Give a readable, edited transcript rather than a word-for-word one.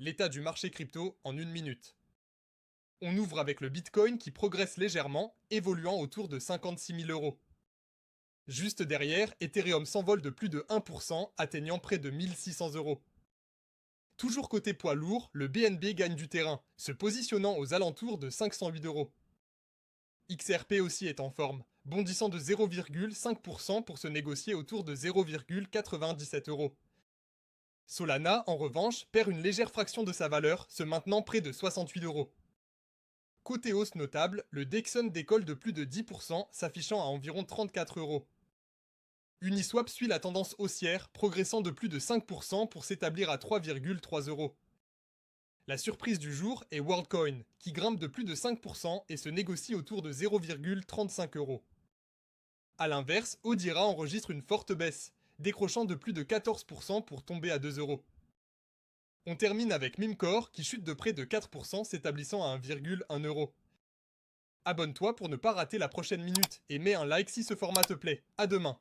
L'état du marché crypto en une minute. On ouvre avec le Bitcoin qui progresse légèrement, évoluant autour de 56 000 euros. Juste derrière, Ethereum s'envole de plus de 1%, atteignant près de 1600 euros. Toujours côté poids lourd, le BNB gagne du terrain, se positionnant aux alentours de 508 euros. XRP aussi est en forme, bondissant de 0,5% pour se négocier autour de 0,97 euros. Solana, en revanche, perd une légère fraction de sa valeur, se maintenant près de 68 euros. Côté hausse notable, le Dexon décolle de plus de 10%, s'affichant à environ 34 euros. Uniswap suit la tendance haussière, progressant de plus de 5% pour s'établir à 3,3 euros. La surprise du jour est WorldCoin, qui grimpe de plus de 5% et se négocie autour de 0,35 euros. A l'inverse, Odira enregistre une forte baisse, décrochant de plus de 14% pour tomber à 2 euros. On termine avec Mimcore qui chute de près de 4%, s'établissant à 1,1 euro. Abonne-toi pour ne pas rater la prochaine minute et mets un like si ce format te plaît. À demain.